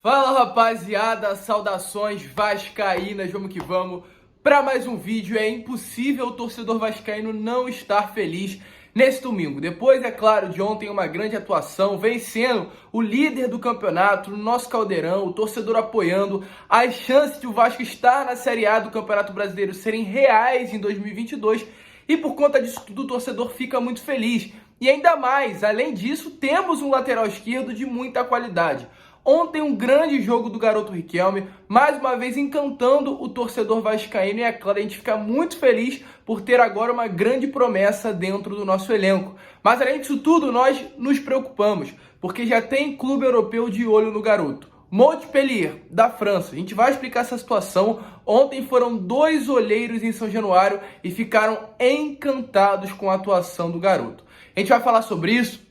Fala rapaziada, saudações vascaínas, vamos que vamos para mais um vídeo. É impossível o torcedor vascaíno não estar feliz nesse domingo. Depois, é claro, de ontem uma grande atuação, vencendo o líder do campeonato no nosso caldeirão, o torcedor apoiando, as chances de o Vasco estar na Série A do Campeonato Brasileiro serem reais em 2022 e por conta disso tudo o torcedor fica muito feliz. E ainda mais, além disso, temos um lateral esquerdo de muita qualidade. Ontem um grande jogo do garoto Riquelme, mais uma vez encantando o torcedor vascaíno e é claro, a gente fica muito feliz por ter agora uma grande promessa dentro do nosso elenco. Mas além disso tudo, nós nos preocupamos, porque já tem clube europeu de olho no garoto. Montpellier, da França. A gente vai explicar essa situação. Ontem foram 2 olheiros em São Januário e ficaram encantados com a atuação do garoto. A gente vai falar sobre isso.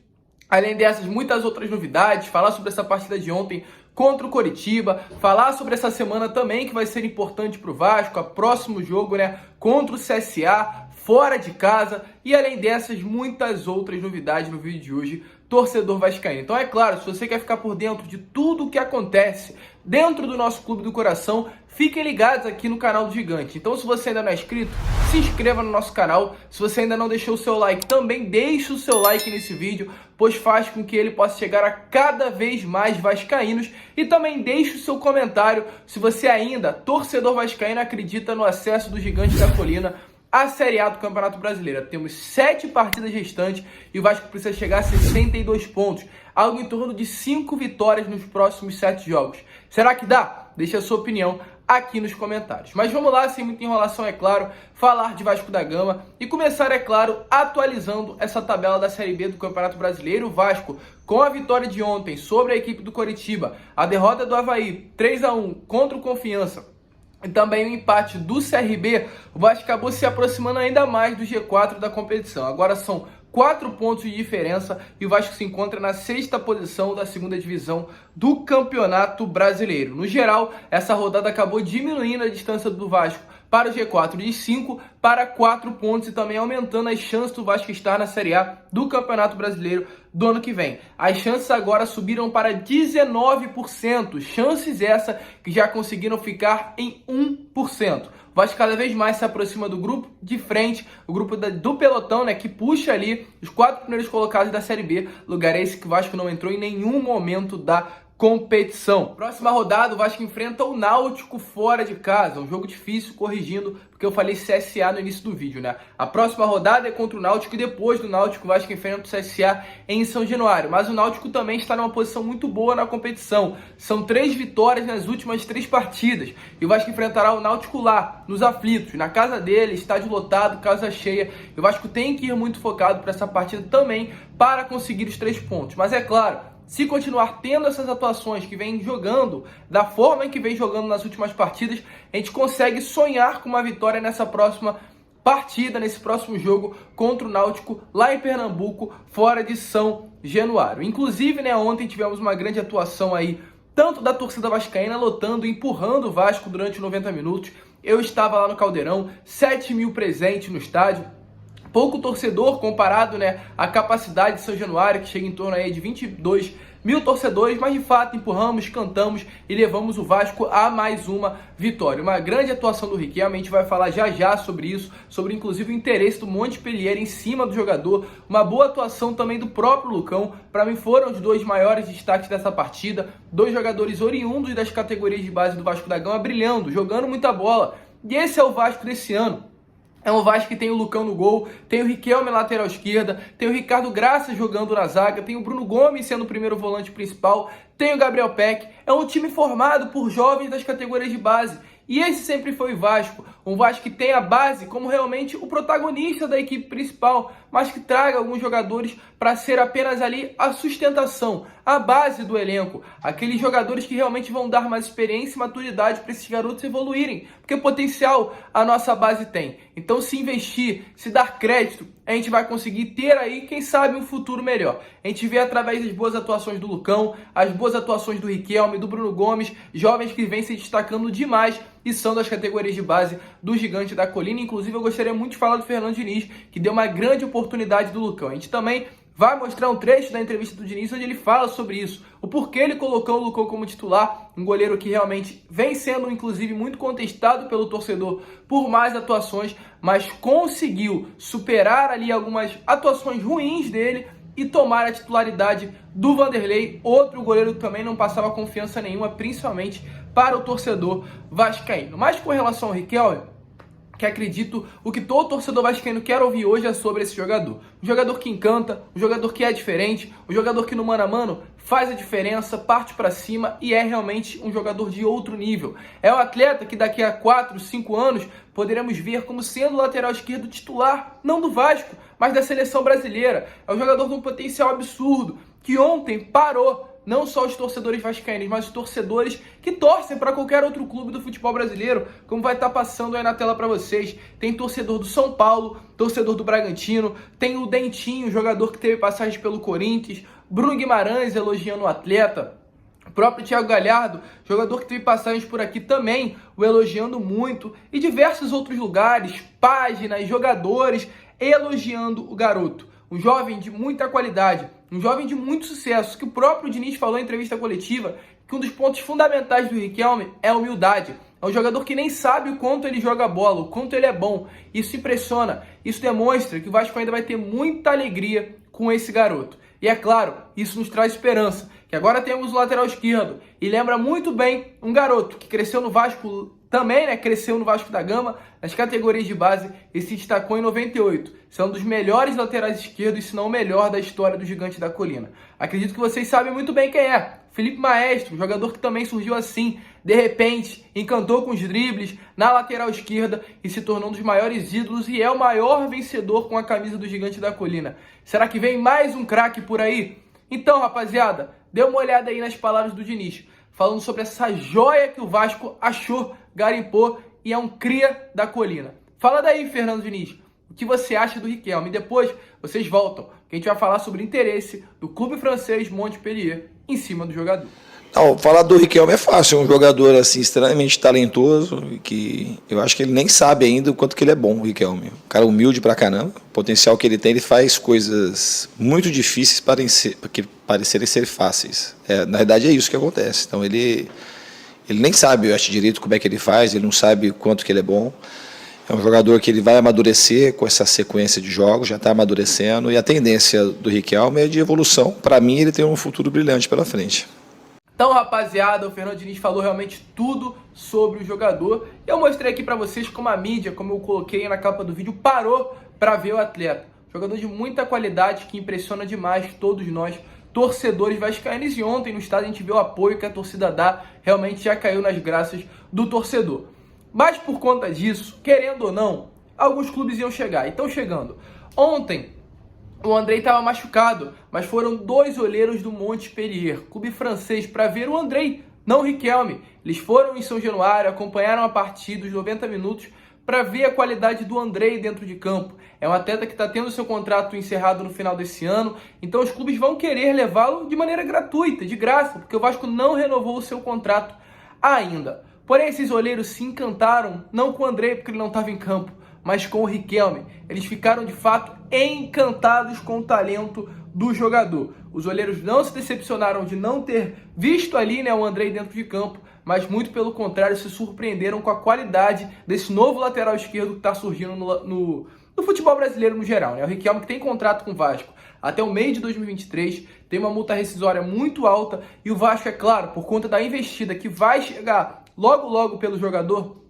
Além dessas, muitas outras novidades, falar sobre essa partida de ontem contra o Coritiba, falar sobre essa semana também que vai ser importante para o Vasco, o próximo jogo, contra o CSA, fora de casa, e além dessas, muitas outras novidades no vídeo de hoje, torcedor vascaíno. Então é claro, se você quer ficar por dentro de tudo o que acontece dentro do nosso clube do coração, fiquem ligados aqui no canal do Gigante. Então se você ainda não é inscrito, se inscreva no nosso canal. Se você ainda não deixou o seu like, também deixe o seu like nesse vídeo, pois faz com que ele possa chegar a cada vez mais vascaínos. E também deixe o seu comentário se você ainda, torcedor vascaíno, acredita no acesso do Gigante da Colina à Série A do Campeonato Brasileiro. Temos 7 partidas restantes e o Vasco precisa chegar a 62 pontos, algo em torno de 5 vitórias nos próximos 7 jogos. Será que dá? Deixe a sua opinião aqui nos comentários. Mas vamos lá, sem muita enrolação, é claro, falar de Vasco da Gama e começar, é claro, atualizando essa tabela da Série B do Campeonato Brasileiro. O Vasco, com a vitória de ontem sobre a equipe do Coritiba, a derrota do Avaí 3-1 contra o Confiança, e também o empate do CRB, o Vasco acabou se aproximando ainda mais do G4 da competição. Agora são 4 pontos de diferença e o Vasco se encontra na 6ª posição da 2ª divisão do Campeonato Brasileiro. No geral, essa rodada acabou diminuindo a distância do Vasco para o G4 de 5 para 4 pontos e também aumentando as chances do Vasco estar na Série A do Campeonato Brasileiro do ano que vem. As chances agora subiram para 19%, chances essa que já conseguiram ficar em 1%. O Vasco cada vez mais se aproxima do grupo de frente, o grupo do pelotão, que puxa ali os 4 primeiros colocados da Série B, lugar esse que o Vasco não entrou em nenhum momento da competição. Próxima rodada, o Vasco enfrenta o Náutico fora de casa, um jogo difícil, corrigindo, porque eu falei CSA no início do vídeo, A próxima rodada é contra o Náutico e depois do Náutico o Vasco enfrenta o CSA em São Januário, mas o Náutico também está numa posição muito boa na competição. São 3 vitórias nas últimas 3 partidas e o Vasco enfrentará o Náutico lá, nos aflitos, na casa dele, estádio lotado, casa cheia. E o Vasco tem que ir muito focado para essa partida também para conseguir os 3 pontos, mas é claro, se continuar tendo essas atuações que vem jogando, da forma em que vem jogando nas últimas partidas, a gente consegue sonhar com uma vitória nessa próxima partida, nesse próximo jogo contra o Náutico, lá em Pernambuco, fora de São Januário. Inclusive, ontem tivemos uma grande atuação aí, tanto da torcida vascaína lotando, empurrando o Vasco durante 90 minutos. Eu estava lá no Caldeirão, 7 mil presentes no estádio. Pouco torcedor comparado à capacidade de São Januário, que chega em torno aí de 22 mil torcedores, mas de fato empurramos, cantamos e levamos o Vasco a mais uma vitória. Uma grande atuação do Riquelme, a gente vai falar já já sobre isso, sobre inclusive o interesse do Montpellier em cima do jogador, uma boa atuação também do próprio Lucão. Para mim foram os 2 maiores destaques dessa partida, 2 jogadores oriundos das categorias de base do Vasco da Gama, brilhando, jogando muita bola, e esse é o Vasco desse ano. É um Vasco que tem o Lucão no gol, tem o Riquelme na lateral esquerda, tem o Ricardo Graça jogando na zaga, tem o Bruno Gomes sendo o primeiro volante principal, tem o Gabriel Peck. É um time formado por jovens das categorias de base. E esse sempre foi o Vasco, um Vasco que tem a base como realmente o protagonista da equipe principal, mas que traga alguns jogadores para ser apenas ali a sustentação, a base do elenco, aqueles jogadores que realmente vão dar mais experiência e maturidade para esses garotos evoluírem, porque potencial a nossa base tem. Então se investir, se dar crédito, a gente vai conseguir ter aí, quem sabe, um futuro melhor. A gente vê através das boas atuações do Lucão, as boas atuações do Riquelme, do Bruno Gomes, jovens que vêm se destacando demais e são das categorias de base do Gigante da Colina. Inclusive eu gostaria muito de falar do Fernando Diniz, que deu uma grande oportunidade do Lucão. A gente também vai mostrar um trecho da entrevista do Diniz onde ele fala sobre isso, o porquê ele colocou o Lucão como titular, um goleiro que realmente vem sendo, inclusive, muito contestado pelo torcedor por mais atuações, mas conseguiu superar ali algumas atuações ruins dele e tomar a titularidade do Vanderlei, outro goleiro que também não passava confiança nenhuma, principalmente para o torcedor vascaíno. Mas com relação ao Riquelme, que acredito o que todo torcedor vascaíno quer ouvir hoje é sobre esse jogador. Um jogador que encanta, um jogador que é diferente, um jogador que no mano a mano faz a diferença, parte para cima e é realmente um jogador de outro nível. É um atleta que daqui a 4, 5 anos poderemos ver como sendo o lateral esquerdo titular, não do Vasco, mas da seleção brasileira. É um jogador com um potencial absurdo, que ontem parou não só os torcedores vascaínos, mas os torcedores que torcem para qualquer outro clube do futebol brasileiro, como vai estar passando aí na tela para vocês. Tem torcedor do São Paulo, torcedor do Bragantino, tem o Dentinho, jogador que teve passagem pelo Corinthians, Bruno Guimarães elogiando o atleta, o próprio Thiago Galhardo, jogador que teve passagens por aqui também, o elogiando muito, e diversos outros lugares, páginas, jogadores elogiando o garoto. Um jovem de muita qualidade, um jovem de muito sucesso, que o próprio Diniz falou em entrevista coletiva que um dos pontos fundamentais do Riquelme é a humildade. É um jogador que nem sabe o quanto ele joga bola, o quanto ele é bom. Isso impressiona, isso demonstra que o Vasco ainda vai ter muita alegria com esse garoto. E é claro, isso nos traz esperança, que agora temos o lateral esquerdo. E lembra muito bem um garoto que cresceu no Vasco também, né? Cresceu no Vasco da Gama, nas categorias de base, e se destacou em 98. São um dos melhores laterais esquerdos, se não o melhor da história do Gigante da Colina. Acredito que vocês sabem muito bem quem é. Felipe Maestro, um jogador que também surgiu assim, de repente, encantou com os dribles na lateral esquerda e se tornou um dos maiores ídolos e é o maior vencedor com a camisa do Gigante da Colina. Será que vem mais um craque por aí? Então, rapaziada, dê uma olhada aí nas palavras do Diniz, falando sobre essa joia que o Vasco achou, garimpou e é um cria da Colina. Fala daí, Fernando Diniz, o que você acha do Riquelme? E depois vocês voltam, que a gente vai falar sobre o interesse do clube francês Montpellier em cima do jogador. Não, falar do Riquelme é fácil, é um jogador assim, extremamente talentoso, que eu acho que ele nem sabe ainda o quanto que ele é bom, o Riquelme. Um cara humilde pra caramba, o potencial que ele tem, ele faz coisas muito difíceis parecerem ser fáceis. Na verdade é isso que acontece. Então ele nem sabe, eu acho direito como é que ele faz, ele não sabe o quanto que ele é bom. É um jogador que ele vai amadurecer com essa sequência de jogos, já está amadurecendo, e a tendência do Riquelme é de evolução. Para mim, ele tem um futuro brilhante pela frente. Então, rapaziada, o Fernando Diniz falou realmente tudo sobre o jogador. Eu mostrei aqui para vocês como a mídia, como eu coloquei na capa do vídeo, parou para ver o atleta. Jogador de muita qualidade, que impressiona demais todos nós, torcedores vascaínos. E ontem no estádio a gente viu o apoio que a torcida dá, realmente já caiu nas graças do torcedor. Mas por conta disso, querendo ou não, alguns clubes iam chegar. E estão chegando. Ontem, o Andrei estava machucado, mas foram 2 olheiros do Montpellier, clube francês, para ver o Andrei, não o Riquelme. Eles foram em São Januário, acompanharam a partida, os 90 minutos, para ver a qualidade do Andrei dentro de campo. É um atleta que está tendo seu contrato encerrado no final desse ano, então os clubes vão querer levá-lo de maneira gratuita, de graça, porque o Vasco não renovou o seu contrato ainda. Porém, esses olheiros se encantaram, não com o Andrei, porque ele não estava em campo, mas com o Riquelme. Eles ficaram, de fato, encantados com o talento do jogador. Os olheiros não se decepcionaram de não ter visto ali, né, o Andrei dentro de campo, mas muito pelo contrário, se surpreenderam com a qualidade desse novo lateral esquerdo que está surgindo no futebol brasileiro no geral, né? O Riquelme, que tem contrato com o Vasco até o meio de 2023, tem uma multa rescisória muito alta, e o Vasco, é claro, por conta da investida que vai chegar logo pelo jogador,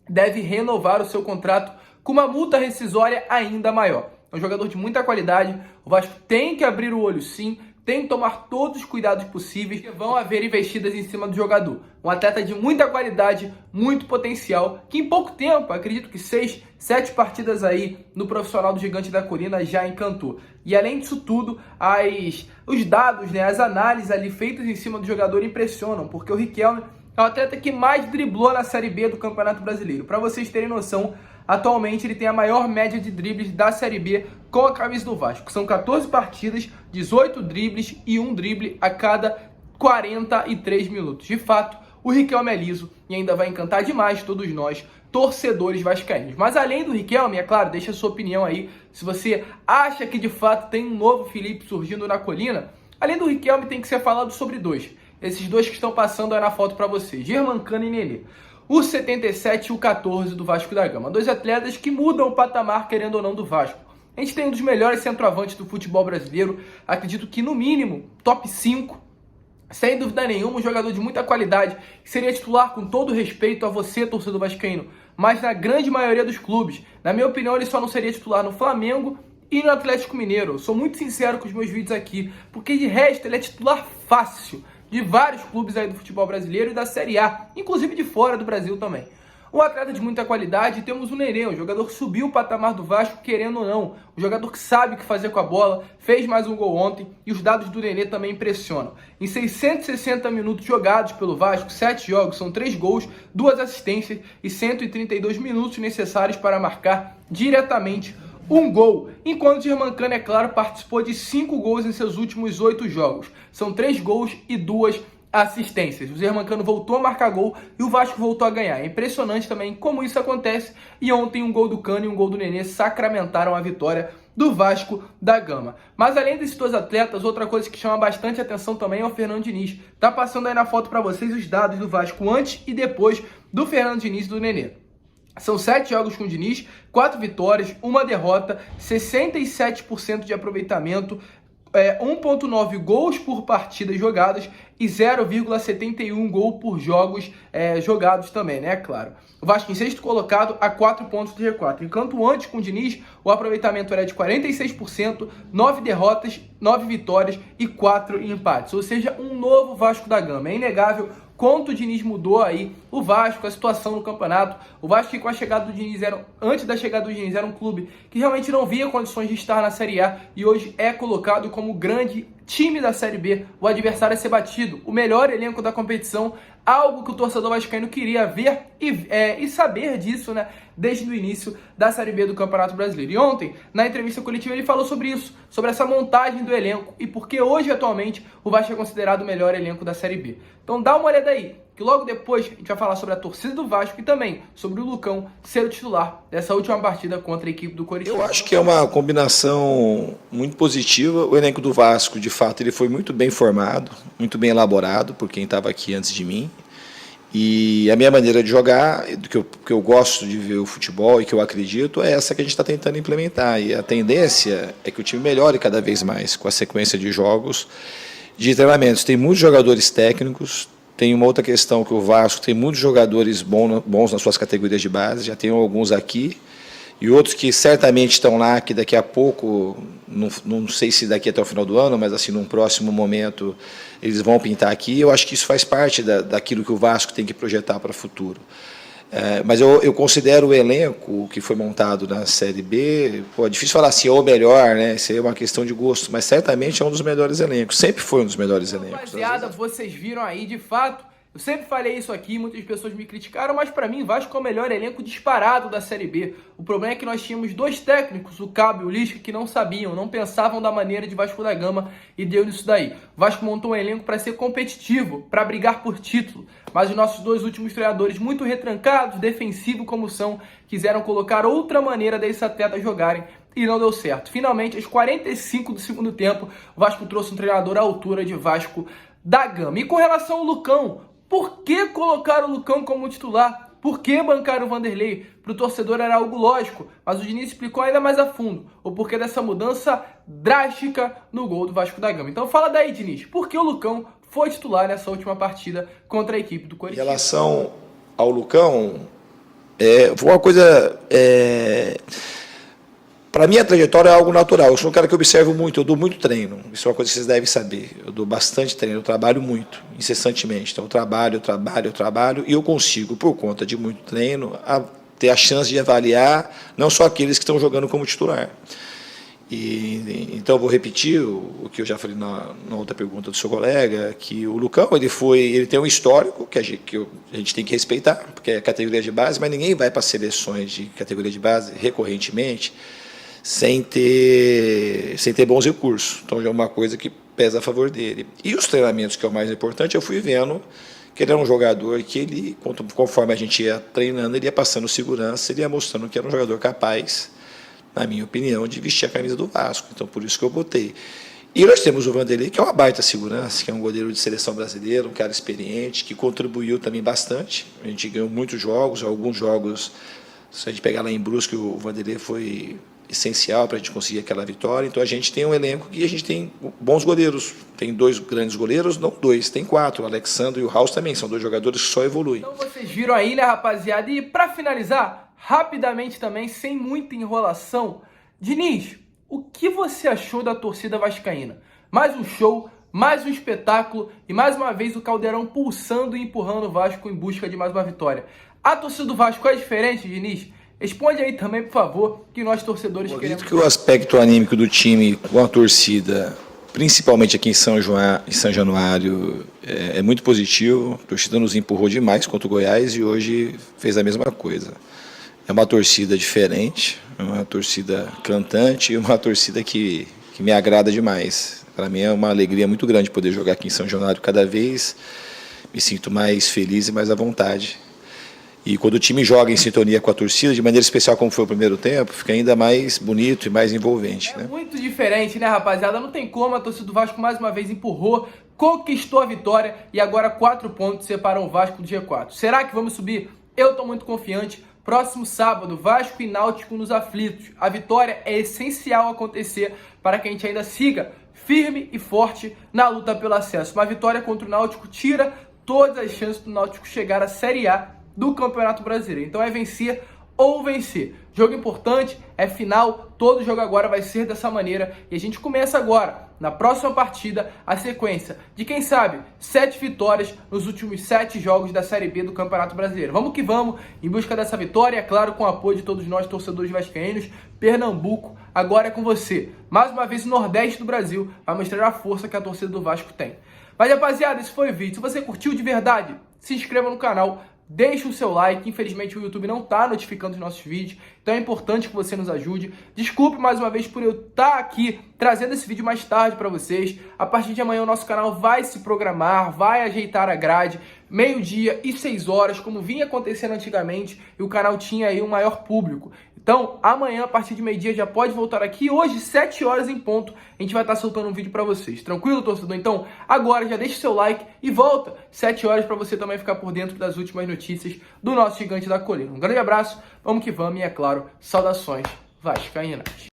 deve renovar o seu contrato com uma multa rescisória ainda maior. É um jogador de muita qualidade, o Vasco tem que abrir o olho sim, tem que tomar todos os cuidados possíveis, que vão haver investidas em cima do jogador. Um atleta de muita qualidade, muito potencial, que em pouco tempo, acredito que 6, 7 partidas aí no profissional do Gigante da Colina já encantou. E além disso tudo, os dados, né, as análises ali feitas em cima do jogador impressionam, porque o Riquelme é o atleta que mais driblou na Série B do Campeonato Brasileiro. Para vocês terem noção, atualmente ele tem a maior média de dribles da Série B com a camisa do Vasco. São 14 partidas, 18 dribles e 1 drible a cada 43 minutos. De fato, o Riquelme é liso e ainda vai encantar demais todos nós, torcedores vascaínos. Mas além do Riquelme, é claro, deixa a sua opinião aí, se você acha que de fato tem um novo Felipe surgindo na colina, além do Riquelme tem que ser falado sobre dois. Esses dois que estão passando aí na foto para você, Germancano e Nenê. O 77 e o 14 do Vasco da Gama. Dois atletas que mudam o patamar, querendo ou não, do Vasco. A gente tem um dos melhores centroavantes do futebol brasileiro, acredito que no mínimo, top 5, sem dúvida nenhuma, um jogador de muita qualidade, que seria titular com todo respeito a você, torcedor vascaíno, mas na grande maioria dos clubes. Na minha opinião, ele só não seria titular no Flamengo e no Atlético Mineiro. Eu sou muito sincero com os meus vídeos aqui, porque de resto ele é titular fácil de vários clubes aí do futebol brasileiro e da Série A, inclusive de fora do Brasil também. Um atleta de muita qualidade, temos o Nenê, um jogador que subiu o patamar do Vasco, querendo ou não. Um jogador que sabe o que fazer com a bola, fez mais um gol ontem e os dados do Nenê também impressionam. Em 660 minutos jogados pelo Vasco, 7 jogos, são 3 gols, 2 assistências e 132 minutos necessários para marcar diretamente um gol. Enquanto o Germancano, é claro, participou de 5 gols em seus últimos 8 jogos. São 3 gols e 2 assistências. O Germancano voltou a marcar gol e o Vasco voltou a ganhar. É impressionante também como isso acontece. E ontem um gol do Cano e um gol do Nenê sacramentaram a vitória do Vasco da Gama. Mas além desses dois atletas, outra coisa que chama bastante atenção também é o Fernando Diniz. Tá passando aí na foto para vocês os dados do Vasco antes e depois do Fernando Diniz e do Nenê. São 7 jogos com o Diniz, 4 vitórias, 1 derrota, 67% de aproveitamento, 1,9 gols por partidas jogadas e 0,71 gol por jogos jogados também, né? Claro. O Vasco em sexto colocado a 4 pontos do G4. Enquanto antes com o Diniz, o aproveitamento era de 46%, 9 derrotas, 9 vitórias e 4 empates. Ou seja, um novo Vasco da Gama. É inegável quanto o Diniz mudou aí o Vasco, a situação no campeonato. O Vasco que com a chegada do Diniz, antes da chegada do Diniz, era um clube que realmente não via condições de estar na Série A e hoje é colocado como grande time da Série B, o adversário a ser batido, o melhor elenco da competição, algo que o torcedor vascaíno queria ver e saber disso, né, desde o início da Série B do Campeonato Brasileiro. E ontem, na entrevista coletiva, ele falou sobre isso, sobre essa montagem do elenco e porque hoje, atualmente, o Vasco é considerado o melhor elenco da Série B. Então dá uma olhada aí, que logo depois a gente vai falar sobre a torcida do Vasco e também sobre o Lucão ser o titular dessa última partida contra a equipe do Corinthians. Eu acho que é uma combinação muito positiva. O elenco do Vasco, de fato, ele foi muito bem formado, muito bem elaborado por quem estava aqui antes de mim. E a minha maneira de jogar, que eu gosto de ver o futebol e que eu acredito, é essa que a gente está tentando implementar. E a tendência é que o time melhore cada vez mais com a sequência de jogos, de treinamentos. Tem muitos jogadores técnicos. Tem uma outra questão que o Vasco tem muitos jogadores bons nas suas categorias de base, já tem alguns aqui, e outros que certamente estão lá, que daqui a pouco, não sei se daqui até o final do ano, mas assim, num próximo momento, eles vão pintar aqui. Eu acho que isso faz parte daquilo que o Vasco tem que projetar para o futuro. Mas eu considero o elenco que foi montado na Série B, é difícil falar assim, é o melhor, né? Isso aí é uma questão de gosto, mas certamente é um dos melhores elencos, sempre foi um dos melhores elencos. Rapaziada, vocês viram aí, de fato, eu sempre falei isso aqui, muitas pessoas me criticaram, mas pra mim, Vasco é o melhor elenco disparado da Série B. O problema é que nós tínhamos dois técnicos, o Cabo e o Lisca, que não sabiam, não pensavam da maneira de Vasco da Gama e deu nisso daí. O Vasco montou um elenco para ser competitivo, para brigar por título, mas os nossos dois últimos treinadores, muito retrancados, defensivos como são, quiseram colocar outra maneira desses atletas jogarem e não deu certo. Finalmente, aos 45 do segundo tempo, o Vasco trouxe um treinador à altura de Vasco da Gama. E com relação ao Lucão, por que colocar o Lucão como titular? Por que bancar o Vanderlei? Para o torcedor era algo lógico, mas o Diniz explicou ainda mais a fundo o porquê dessa mudança drástica no gol do Vasco da Gama. Então fala daí, Diniz, por que o Lucão foi titular nessa última partida contra a equipe do Corinthians? Em relação ao Lucão, foi uma coisa... Para mim, a trajetória é algo natural. Eu sou um cara que observo muito, eu dou muito treino. Isso é uma coisa que vocês devem saber. Eu dou bastante treino, eu trabalho muito, incessantemente. Então, eu trabalho, e eu consigo, por conta de muito treino, ter a chance de avaliar não só aqueles que estão jogando como titular. Então, eu vou repetir o que eu já falei na outra pergunta do seu colega, que o Lucão ele tem um histórico que a gente tem que respeitar, porque é categoria de base, mas ninguém vai para seleções de categoria de base recorrentemente sem ter bons recursos. Então, já é uma coisa que pesa a favor dele. E os treinamentos, que é o mais importante, eu fui vendo que ele era um jogador que ele, conforme a gente ia treinando, ele ia passando segurança, ele ia mostrando que era um jogador capaz, na minha opinião, de vestir a camisa do Vasco. Então, por isso que eu botei. E nós temos o Vanderlei, que é uma baita segurança, que é um goleiro de seleção brasileira, um cara experiente, que contribuiu também bastante. A gente ganhou muitos jogos, alguns jogos, se a gente pegar lá em Brusque, o Vanderlei foi essencial para a gente conseguir aquela vitória. Então a gente tem um elenco que a gente tem bons goleiros. Tem 2 grandes goleiros, não 2, tem 4. O Alexandre e o Raus também são 2 jogadores que só evoluem. Então vocês viram aí, né, rapaziada? E para finalizar, rapidamente também, sem muita enrolação, Diniz, o que você achou da torcida vascaína? Mais um show, mais um espetáculo e mais uma vez o Caldeirão pulsando e empurrando o Vasco em busca de mais uma vitória. A torcida do Vasco é diferente, Diniz? Responde aí também, por favor, que nós torcedores Eu queremos. acredito que o aspecto anímico do time com a torcida, principalmente aqui em São Januário, é muito positivo. A torcida nos empurrou demais contra o Goiás e hoje fez a mesma coisa. É uma torcida diferente, é uma torcida cantante e uma torcida que me agrada demais. Para mim é uma alegria muito grande poder jogar aqui em São Januário. Cada vez me sinto mais feliz e mais à vontade. E quando o time joga em sintonia com a torcida, de maneira especial como foi o primeiro tempo, fica ainda mais bonito e mais envolvente. É muito diferente, né, rapaziada? Não tem como, a torcida do Vasco mais uma vez empurrou, conquistou a vitória e agora 4 pontos separam o Vasco do G4. Será que vamos subir? Eu estou muito confiante. Próximo sábado, Vasco e Náutico nos aflitos. A vitória é essencial acontecer para que a gente ainda siga firme e forte na luta pelo acesso. Uma vitória contra o Náutico tira todas as chances do Náutico chegar à Série A do Campeonato Brasileiro. Então é vencer ou vencer. Jogo importante, é final, todo jogo agora vai ser dessa maneira. E a gente começa agora, na próxima partida, a sequência de, quem sabe, 7 vitórias nos últimos 7 jogos da Série B do Campeonato Brasileiro. Vamos que vamos, em busca dessa vitória, é claro, com o apoio de todos nós, torcedores vascaínos. Pernambuco, agora é com você. Mais uma vez, o Nordeste do Brasil vai mostrar a força que a torcida do Vasco tem. Mas, rapaziada, esse foi o vídeo. Se você curtiu de verdade, se inscreva no canal. Deixe o seu like, infelizmente o YouTube não está notificando os nossos vídeos, então é importante que você nos ajude. Desculpe mais uma vez por eu estar aqui trazendo esse vídeo mais tarde para vocês. A partir de amanhã o nosso canal vai se programar, vai ajeitar a grade, 12h e 6h, como vinha acontecendo antigamente, e o canal tinha aí um maior público. Então, amanhã, a partir de 12h, já pode voltar aqui. Hoje, 7h em ponto, a gente vai estar soltando um vídeo para vocês. Tranquilo, torcedor? Então, agora já deixa o seu like e volta 7h para você também ficar por dentro das últimas notícias do nosso gigante da colina. Um grande abraço, vamos que vamos e, é claro, saudações vascaínas.